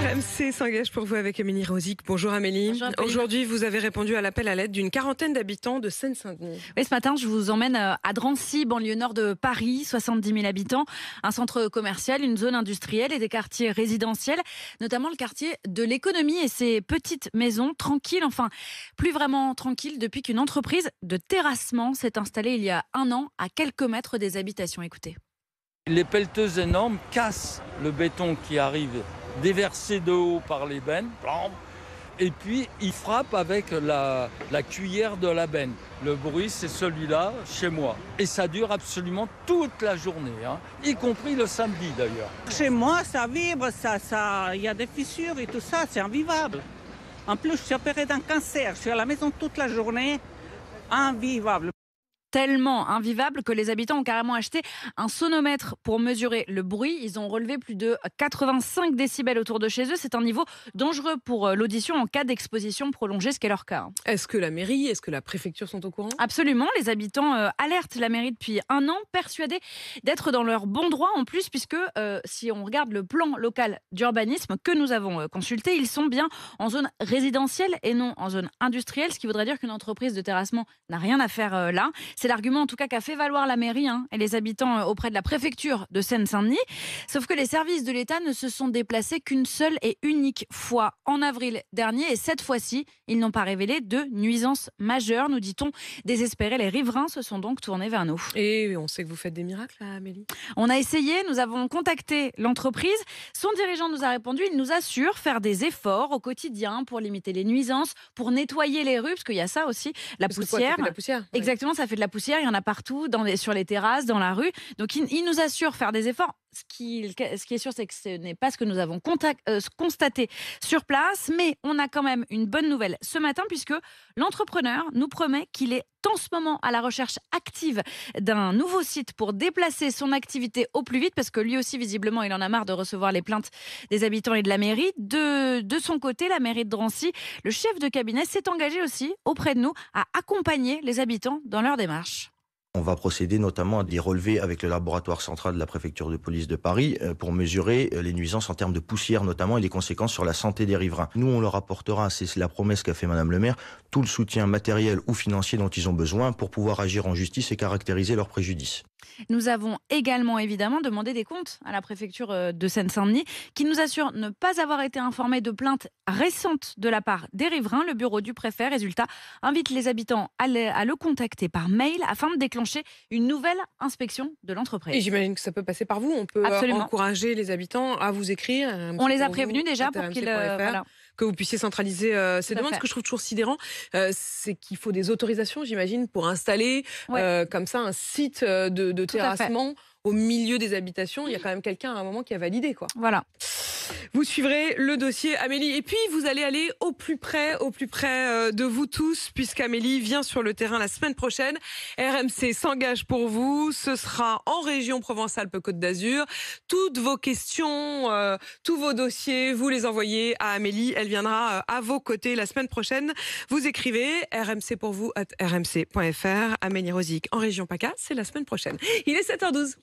RMC s'engage pour vous avec Amélie Rosic. Bonjour Amélie. Bonjour. Aujourd'hui, vous avez répondu à l'appel à l'aide d'une quarantaine d'habitants de Seine-Saint-Denis. Oui, ce matin, je vous emmène à Drancy, banlieue nord de Paris, 70 000 habitants, un centre commercial, une zone industrielle et des quartiers résidentiels, notamment le quartier de l'économie et ses petites maisons tranquilles, enfin plus vraiment tranquilles depuis qu'une entreprise de terrassement s'est installée il y a un an à quelques mètres des habitations. Écoutez. Les pelleteuses énormes cassent le béton qui arrive déversé de haut par les bennes, et puis ils frappent avec la cuillère de la benne. Le bruit, c'est celui-là chez moi. Et ça dure absolument toute la journée, y compris le samedi d'ailleurs. Chez moi, ça vibre, il y a des fissures et tout ça, c'est invivable. En plus, je suis opérée d'un cancer, je suis à la maison toute la journée, invivable. Tellement invivable que les habitants ont carrément acheté un sonomètre pour mesurer le bruit. Ils ont relevé plus de 85 décibels autour de chez eux. C'est un niveau dangereux pour l'audition en cas d'exposition prolongée, ce qui est leur cas. Est-ce que la mairie, est-ce que la préfecture sont au courant ? Absolument. Les habitants alertent la mairie depuis un an, persuadés d'être dans leur bon droit en plus, puisque si on regarde le plan local d'urbanisme que nous avons consulté, ils sont bien en zone résidentielle et non en zone industrielle, ce qui voudrait dire qu'une entreprise de terrassement n'a rien à faire là. C'est l'argument en tout cas qu'a fait valoir la mairie et les habitants auprès de la préfecture de Seine-Saint-Denis. Sauf que les services de l'État ne se sont déplacés qu'une seule et unique fois en avril dernier. Et cette fois-ci, ils n'ont pas révélé de nuisances majeures, nous dit-on. Désespérés, les riverains se sont donc tournés vers nous. Et on sait que vous faites des miracles, Amélie. On a essayé, nous avons contacté l'entreprise. Son dirigeant nous a répondu, il nous assure faire des efforts au quotidien pour limiter les nuisances, pour nettoyer les rues, parce qu'il y a ça aussi, la poussière. Ça fait de la poussière. Exactement, ça fait de la poussière, il y en a partout, sur les terrasses, dans la rue. Donc il nous assure faire des efforts. Ce qui est sûr, c'est que ce n'est pas ce que nous avons constaté sur place, mais on a quand même une bonne nouvelle ce matin, puisque l'entrepreneur nous promet qu'il est en ce moment à la recherche active d'un nouveau site pour déplacer son activité au plus vite, parce que lui aussi, visiblement, il en a marre de recevoir les plaintes des habitants et de la mairie. De son côté, la mairie de Drancy, le chef de cabinet s'est engagé aussi auprès de nous à accompagner les habitants dans leur démarche. On va procéder notamment à des relevés avec le laboratoire central de la préfecture de police de Paris pour mesurer les nuisances en termes de poussière notamment et les conséquences sur la santé des riverains. Nous, on leur apportera, c'est la promesse qu'a fait Madame le maire, tout le soutien matériel ou financier dont ils ont besoin pour pouvoir agir en justice et caractériser leurs préjudices. Nous avons également évidemment demandé des comptes à la préfecture de Seine-Saint-Denis, qui nous assure ne pas avoir été informé de plaintes récentes de la part des riverains. Le bureau du préfet, résultat, invite les habitants à le contacter par mail afin de déclencher une nouvelle inspection de l'entreprise. Et j'imagine que ça peut passer par vous. On peut encourager les habitants à vous écrire. On les a prévenus déjà pour qu'ils que vous puissiez centraliser ces demandes. Ce que je trouve toujours sidérant, c'est qu'il faut des autorisations, j'imagine, pour installer comme ça un site de terrassement au milieu des habitations. Il y a quand même quelqu'un à un moment qui a validé, quoi. Voilà. Vous suivrez le dossier, Amélie. Et puis, vous allez aller au plus près de vous tous, puisqu'Amélie vient sur le terrain la semaine prochaine. RMC s'engage pour vous. Ce sera en région Provence-Alpes-Côte d'Azur. Toutes vos questions, tous vos dossiers, vous les envoyez à Amélie. Elle viendra à vos côtés la semaine prochaine. Vous écrivez rmcpourvous@rmc.fr. Amélie Rosic en région PACA, c'est la semaine prochaine. Il est 7h12.